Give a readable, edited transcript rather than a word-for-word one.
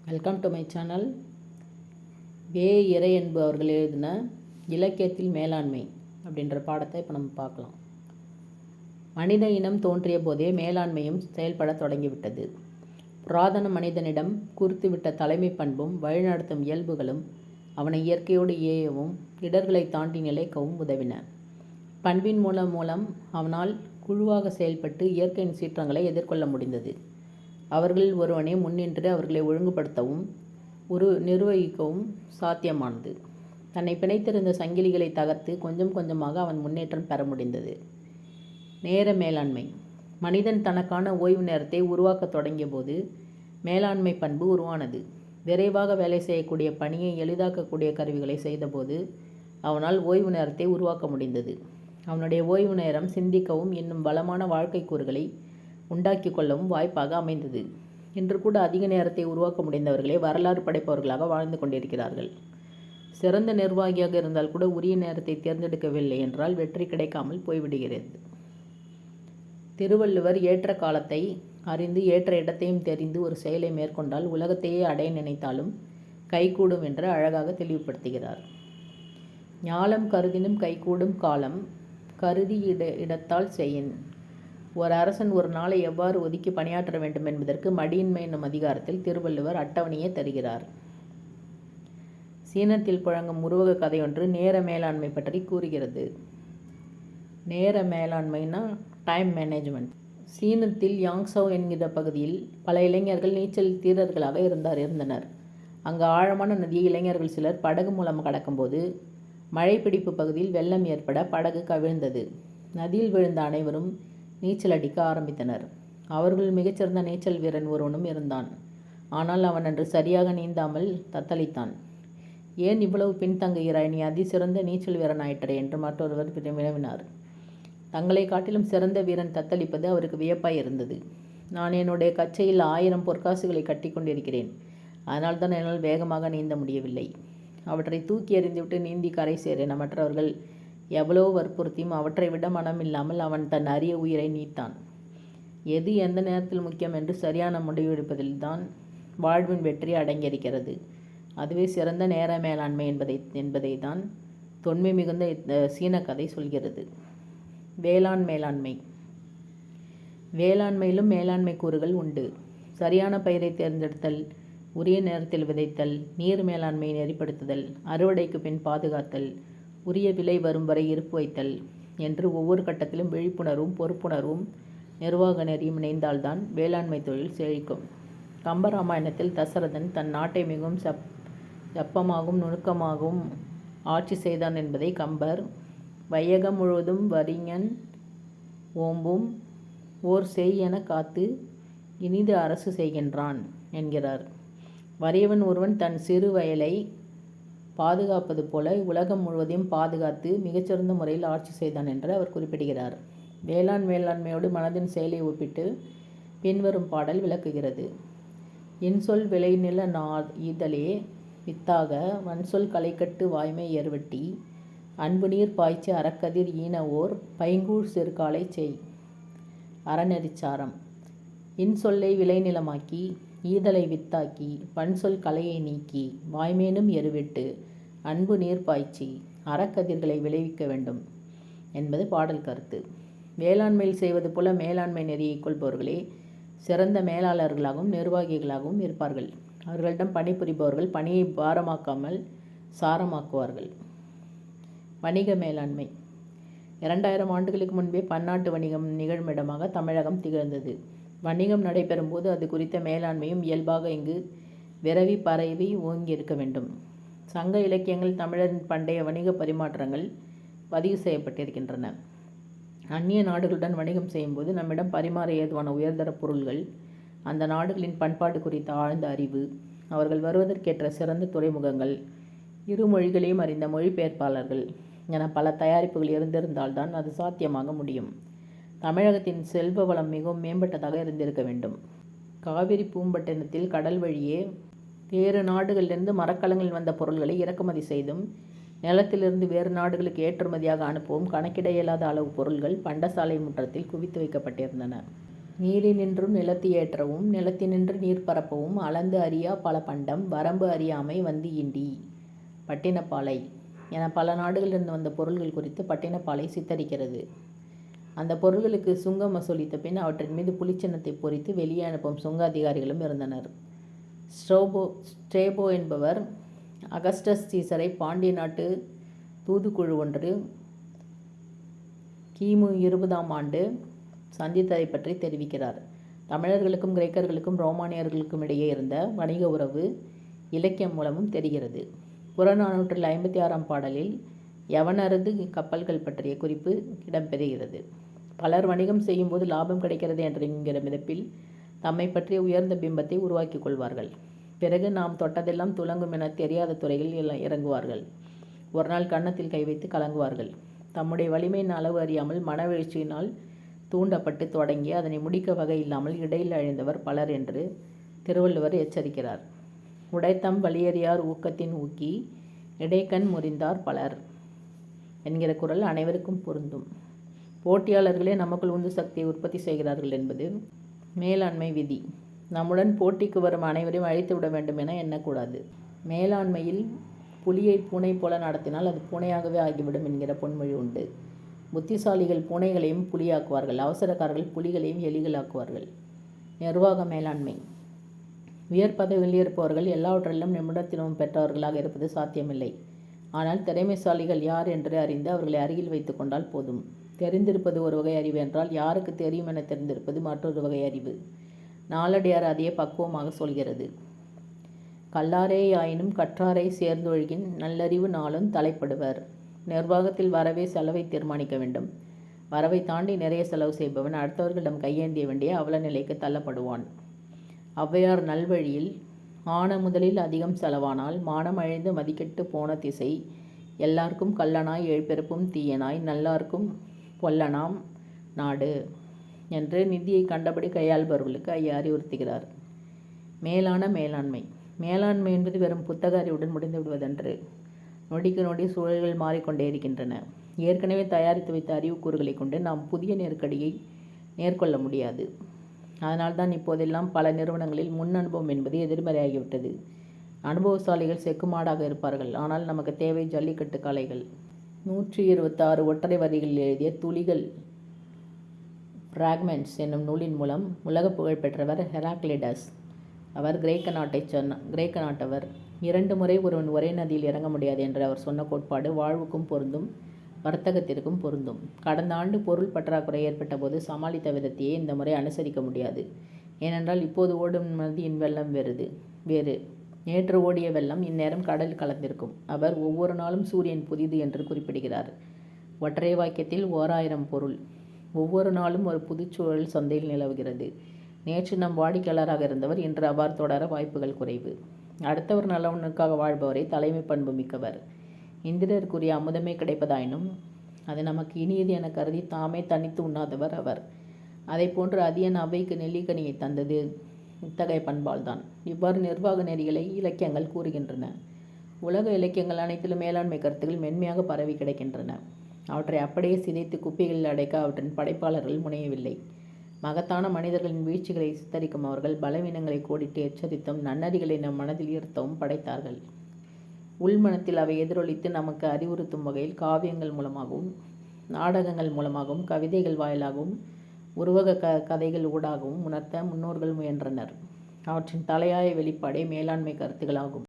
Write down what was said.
Welcome to my channel. இறை என்பு அவர்கள் எழுதின இலக்கியத்தில் மேலாண்மை அப்படின்ற பாடத்தை இப்போ நம்ம பார்க்கலாம். மனித இனம் தோன்றிய போதே மேலாண்மையும் செயல்பட தொடங்கிவிட்டது. புராதன மனிதனிடம் குறித்துவிட்ட தலைமை பண்பும் வழிநடத்தும் இயல்புகளும் அவனை இயற்கையோடு ஏயவும் இடர்களை தாண்டி நிலைக்கவும் உதவின. பண்பின் மூலம் அவனால் குழுவாக செயல்பட்டு இயற்கையின் சீற்றங்களை எதிர்கொள்ள முடிந்தது. அவர்களில் ஒருவனே முன்னின்று அவர்களை ஒழுங்குபடுத்தவும் நிர்வகிக்கவும் சாத்தியமானது. தன்னை பிணைத்திருந்த சங்கிலிகளை தகர்த்து கொஞ்சம் கொஞ்சமாக அவன் முன்னேற்றம் பெற முடிந்தது. நேர மேலாண்மை. மனிதன் தனக்கான ஓய்வு நேரத்தை உருவாக்க தொடங்கிய போது மேலாண்மை பண்பு உருவானது. விரைவாக வேலை செய்யக்கூடிய பணியை எளிதாக்கக்கூடிய கருவிகளை செய்தபோது அவனால் ஓய்வு நேரத்தை உருவாக்க முடிந்தது. அவனுடைய ஓய்வு நேரம் சிந்திக்கவும் இன்னும் பலமான வாழ்க்கை கூறுகளை உண்டாக்கி கொள்ளவும் வாய்ப்பாக அமைந்தது. இன்று கூட அதிக நேரத்தை உருவாக்க முடிந்தவர்களே வரலாறு படைப்பவர்களாக வாழ்ந்து கொண்டிருக்கிறார்கள். சிறந்த நிர்வாகியாக இருந்தால் கூட உரிய நேரத்தை தேர்ந்தெடுக்கவில்லை என்றால் வெற்றி கிடைக்காமல் போய்விடுகிறது. திருவள்ளுவர் ஏற்ற காலத்தை அறிந்து ஏற்ற இடத்தையும் தெரிந்து ஒரு செயலை மேற்கொண்டால் உலகத்தையே அடைய நினைத்தாலும் கைகூடும் என்று அழகாக தெளிவுபடுத்துகிறார். ஞாலம் கருதினும் கைகூடும் காலம் கருதி இடத்தால் செய்யின். ஒரு அரசன் ஒரு நாளை எவ்வாறு ஒதுக்கி பணியாற்ற வேண்டும் என்பதற்கு மடியின்மை என்னும் அதிகாரத்தில் திருவள்ளுவர் அட்டவணையை தருகிறார். சீனத்தில் புழங்கும் உருவக கதையொன்று நேர மேலாண்மை பற்றி கூறுகிறது. நேர மேலாண்மைனா டைம் மேனேஜ்மெண்ட். சீனத்தில் யாங்சோ என்கிற பகுதியில் பல இளைஞர்கள் நீச்சல் தீரர்களாக இருந்தனர். அங்கு ஆழமான நதியை இளைஞர்கள் சிலர் படகு மூலம் கடக்கும்போது மழை பிடிப்பு பகுதியில் வெள்ளம் ஏற்பட படகு கவிழ்ந்தது. நதியில் விழுந்த அனைவரும் நீச்சல் அடிக்க ஆரம்பித்தனர். அவர்கள் மிகச்சிறந்த நீச்சல் வீரன் ஒருவனும் இருந்தான். ஆனால் அவன் அன்று சரியாக நீந்தாமல் தத்தளித்தான். ஏன் இவ்வளவு பின்தங்குகிறாய்? நீ அதிசிறந்த நீச்சல் வீரன் ஆயிற்றே என்று மற்றொருவர் வினவினார். தங்களை காட்டிலும் சிறந்த வீரன் தத்தளிப்பது அவருக்கு வியப்பாய் இருந்தது. நான் என்னுடைய கச்சையில் 1000 பொற்காசுகளை கட்டி கொண்டிருக்கிறேன். அதனால்தான் என்னால் வேகமாக நீந்த முடியவில்லை. அவற்றை தூக்கி எறிந்துவிட்டு நீந்தி கரை சேரின மற்றவர்கள் எவ்வளவு வற்புறுத்தியும் அவற்றை விட மனமில்லாமல் அவன் தன் அரிய உயிரை நீத்தான். எது எந்த நேரத்தில் முக்கியம் என்று சரியான முடிவெடுப்பதில்தான் வாழ்வின் வெற்றி அடங்கியிருக்கிறது. அதுவே சிறந்த நேர மேலாண்மை என்பதை தான் தொன்மை மிகுந்த சீன கதை சொல்கிறது. வேளாண் மேலாண்மை. வேளாண்மையிலும் மேலாண்மை கூறுகள் உண்டு. சரியான பயிரை தேர்ந்தெடுத்தல், உரிய நேரத்தில் விதைத்தல், நீர் மேலாண்மையை நெறிப்படுத்துதல், அறுவடைக்கு பின் பாதுகாத்தல், உரிய விலை வரும் வரை இருப்பு வைத்தல் என்று ஒவ்வொரு கட்டத்திலும் விழிப்புணர்வும் பொறுப்புணர்வும் நிர்வாக நெறியும் இணைந்தால்தான் வேளாண்மை தொழில் செழிக்கும். கம்பராமாயணத்தில் தசரதன் தன் நாட்டை மிகவும் செப்பமாகவும் நுணுக்கமாகவும் ஆட்சி செய்தான் என்பதை கம்பர் வையகம் முழுவதும் வரிஞன் ஓம்பும் ஓர் செய் என காத்து இனிது அரசு செய்கின்றான் என்கிறார். வறியவன் ஒருவன் தன் சிறு வயலை பாதுகாப்பது போல உலகம் முழுவதையும் பாதுகாத்து மிகச்சிறந்த முறையில் ஆட்சி செய்தான் என்று அவர் குறிப்பிடுகிறார். மேலாண்மையோடு மனதின் செயலை ஒப்பிட்டு பின்வரும் பாடல் விளக்குகிறது. இன்சொல் விளைநில ஈதலே வித்தாக வன்சொல் களைக்கட்டு வாய்மை ஏர்வட்டி அன்பு நீர் பாய்ச்சி அறக்கதிர் ஈனவோர் பைங்கூழ் சிறுகாலை செய். அறநெறிச்சாரம். இன்சொல்லை விளைநிலமாக்கி ஈதலை வித்தாக்கி பன்சொல் கலையை நீக்கி வாய்மேனும் எருவிட்டு அன்பு நீர் பாய்ச்சி அறக்கதிர்களை விளைவிக்க வேண்டும் என்பது பாடல் கருத்து. வேளாண்மையில் செய்வது போல மேலாண்மை நெறியை கொள்பவர்களே சிறந்த மேலாளர்களாகவும் நிர்வாகிகளாகவும் இருப்பார்கள். அவர்களிடம் பணிபுரிபவர்கள் பணியை பாரமாக்காமல் சாரமாக்குவார்கள். வணிக மேலாண்மை. 2000 ஆண்டுகளுக்கு முன்பே பன்னாட்டு வணிகம் நிகழ்மிடமாக தமிழகம் திகழ்ந்தது. வணிகம் நடைபெறும் போது அது குறித்த மேலாண்மையும் இயல்பாக இங்கு விரவி பரவி ஓங்கி இருக்க வேண்டும். சங்க இலக்கியங்கள் தமிழரின் பண்டைய வணிக பரிமாற்றங்கள் பதிவு செய்யப்பட்டிருக்கின்றன. அந்நிய நாடுகளுடன் வணிகம் செய்யும்போது நம்மிடம் பரிமாற ஏதுவான உயர்தர பொருள்கள், அந்த நாடுகளின் பண்பாடு குறித்த ஆழ்ந்த அறிவு, அவர்கள் வருவதற்கேற்ற சிறந்த துறைமுகங்கள், இரு மொழிகளையும் அறிந்த மொழிபெயர்ப்பாளர்கள் என பல தயாரிப்புகள் இருந்திருந்தால்தான் அது சாத்தியமாக முடியும். தமிழகத்தின் செல்வ வளம் மிகவும் மேம்பட்டதாக இருந்திருக்க வேண்டும். காவிரி பூம்பட்டினத்தில் கடல் வழியே வேறு நாடுகளிலிருந்து மரக்கலங்களில் வந்த பொருள்களை இறக்குமதி செய்தும் நிலத்திலிருந்து வேறு நாடுகளுக்கு ஏற்றுமதியாக அனுப்பவும் கணக்கிட இயலாத அளவு பொருள்கள் பண்டசாலை முற்றத்தில் குவித்து வைக்கப்பட்டிருந்தன. நீரினின்றும் நிலத்து ஏற்றவும் நிலத்தினின்று நீர் பரப்பவும் அளந்து அறியா பல பண்டம் வரம்பு அறியாமை வந்து ஈண்டி. பட்டினப்பாலை என பல நாடுகளிலிருந்து வந்த பொருள்கள் குறித்து பட்டினப்பாலை சித்தரிக்கிறது. அந்த பொருள்களுக்கு சுங்கம் வசூலித்த பின் அவற்றின் மீது புலிச்சின்னத்தை பொறித்து வெளியே அனுப்பும் சுங்க அதிகாரிகளும் இருந்தனர். ஸ்ட்ரேபோ என்பவர் அகஸ்டஸ் சீசரை பாண்டிய நாட்டு தூதுக்குழு ஒன்று கிமு 20ஆம் ஆண்டு சந்தித்ததை பற்றி தெரிவிக்கிறார். தமிழர்களுக்கும் கிரேக்கர்களுக்கும் ரோமானியர்களுக்கும் இடையே இருந்த வணிக உறவு இலக்கியம் மூலமும் தெரிகிறது. புறநானூற்றில் 56ஆம் பாடலில் யவனரது கப்பல்கள் பற்றிய குறிப்பு இடம்பெறுகிறது. பலர் வணிகம் செய்யும்போது லாபம் கிடைக்கிறது என்கிற மிதப்பில் தம்மை பற்றிய உயர்ந்த பிம்பத்தை உருவாக்கிக் கொள்வார்கள். பிறகு நாம் தொட்டதெல்லாம் துலங்கும் என தெரியாத துறையில் இறங்குவார்கள். ஒரு நாள் கன்னத்தில் கை வைத்து கலங்குவார்கள். தம்முடைய வலிமையின் அளவு அறியாமல் மனவெழுச்சியினால் தூண்டப்பட்டு தொடங்கி அதனை முடிக்க வகை இல்லாமல் இடையில் அழிந்தவர் பலர் என்று திருவள்ளுவர் எச்சரிக்கிறார். உடைத்தம் வலியறியார் ஊக்கத்தின் ஊக்கி இடைக்கண் முறிந்தார் பலர் என்கிற குறள் அனைவருக்கும் பொருந்தும். போட்டியாளர்களே நமக்குள் உந்து சக்தியை உற்பத்தி செய்கிறார்கள் என்பது மேலாண்மை விதி. நம்முடன் போட்டிக்கு வரும் அனைவரையும் அழித்து விட வேண்டும் என எண்ணக்கூடாது. மேலாண்மையில் புலியை பூனை போல நடத்தினால் அது பூனையாகவே ஆகிவிடும் என்கிற பொன்மொழி உண்டு. புத்திசாலிகள் பூனைகளையும் புலியாக்குவார்கள், அவசரக்காரர்கள் புலிகளையும் எலிகளாக்குவார்கள். நிர்வாக மேலாண்மை. உயர் பதவியில் இருப்பவர்கள் எல்லாவற்றிலும் நிபுணத்துவம் பெற்றவர்களாக இருப்பது சாத்தியமில்லை. ஆனால் திறமைசாலிகள் யார் என்று அறிந்து அவர்களை அருகில் வைத்து கொண்டால் போதும். தெரிந்திருப்பது ஒரு வகை அறிவு என்றால் யாருக்கு தெரியும் என தெரிந்திருப்பது மற்றொரு வகை அறிவு. நாலடியார் அதையே பக்குவமாக சொல்கிறது. கல்லாரே ஆயினும் கற்றாரை சேர்ந்தொழுகின் நல்லறிவு நாளும் தலைப்படுவர். நிர்வாகத்தில் வரவே செலவை தீர்மானிக்க வேண்டும். வரவை தாண்டி நிறைய செலவு செய்பவன் அடுத்தவர்களிடம் கையேந்திய வேண்டிய அவல நிலைக்கு தள்ளப்படுவான். ஔவையார் நல்வழியில் ஆன முதலில் அதிகம் செலவானால் மானம் அழிந்து மதிக்கெட்டு போன திசை எல்லாருக்கும் கள்ளனாய் எழுப்பிறப்பும் தீயனாய் நல்லார்க்கும் பொல்லனாம் நாடு என்று நிதியை கண்டபடி கையாள்பவர்களுக்கு ஐயா அறிவுறுத்துகிறார். மேலான மேலாண்மை. மேலாண்மை என்பது வெறும் புத்தக அறிவுடன் முடிந்து விடுவதன்று. நொடிக்கு நொடி சூழல்கள் மாறிக்கொண்டே இருக்கின்றன. ஏற்கனவே தயாரித்து வைத்த அறிவுக்கூறுகளை கொண்டு நாம் புதிய நெருக்கடியை நேர்கொள்ள முடியாது. அதனால்தான் இப்போதெல்லாம் பல நிறுவனங்களில் முன் அனுபவம் என்பது எதிர்மறையாகிவிட்டது. அனுபவசாலிகள் செக்குமாடாக இருப்பார்கள். ஆனால் நமக்கு தேவை ஜல்லிக்கட்டு காளைகள். 126 ஒற்றை வரிகளில் எழுதிய துளிகள் ஃப்ராக்மெண்ட்ஸ் என்னும் நூலின் மூலம் உலக புகழ் பெற்றவர் ஹெராக்ளிடஸ். அவர் கிரேக்க நாட்டவர். 2 முறை ஒருவன் ஒரே நதியில் இறங்க முடியாது என்று அவர் சொன்ன கோட்பாடு வாழ்வுக்கும் பொருந்தும், வர்த்தகத்திற்கும் பொருந்தும். கடந்த ஆண்டு பொருள் பற்றாக்குறை ஏற்பட்ட போது சமாளித்த விதத்தையே இந்த முறை அனுசரிக்க முடியாது. ஏனென்றால் இப்போது ஓடும் நதியின் வெள்ளம் வேறு. நேற்று ஓடிய வெள்ளம் இந்நேரம் கடலில் கலந்திருக்கும். அவர் ஒவ்வொரு நாளும் சூரியன் புதிது என்று குறிப்பிடுகிறார். ஒற்றை வாக்கியத்தில் 1000 பொருள். ஒவ்வொரு நாளும் ஒரு புதுச்சூழல் சந்தையில் நிலவுகிறது. நேற்று நம் வாடிக்கையாளராக இருந்தவர் இன்று அவ்வாறு தொடர வாய்ப்புகள் குறைவு. அடுத்தவர் நலனுக்காக வாழ்பவரை தலைமை பண்பு மிக்கவர். இந்திரருக்குரிய அமுதமே கிடைப்பதாயினும் அது நமக்கு இனியது என கருதி தாமே தனித்து உண்ணாதவர் அவர். அதை போன்று அதியன் அவைக்கு நெல்லிக்கனியை தந்தது இத்தகைய பண்பால்தான். இவ்வாறு நிர்வாக நெறிகளை இலக்கியங்கள் கூறுகின்றன. உலக இலக்கியங்கள் அனைத்திலும் மேலாண்மை கருத்துக்கள் மென்மையாக பரவி கிடக்கின்றன. அவற்றை அப்படியே சிதைத்து குப்பைகளில் அடைக்க அவற்றின் படைப்பாளர்கள் முனையவில்லை. மகத்தான மனிதர்களின் வீழ்ச்சிகளை சித்தரிக்கும் அவர்கள் பலவீனங்களை கோடிட்டு எச்சரித்தும் நன்னறிகளை நம் மனதில் ஈர்த்தவும் படைத்தார்கள். உள்மனத்தில் அவை எதிரொலித்து நமக்கு அறிவுறுத்தும் வகையில் காவியங்கள் மூலமாகவும் நாடகங்கள் மூலமாகவும் கவிதைகள் வாயிலாகவும் உருவக கதைகள் ஊடாகவும் உணர்த்த முன்னோர்கள் முயன்றனர். அவற்றின் தலையாய வெளிப்பாடே மேலாண்மை கருத்துக்களாகும்.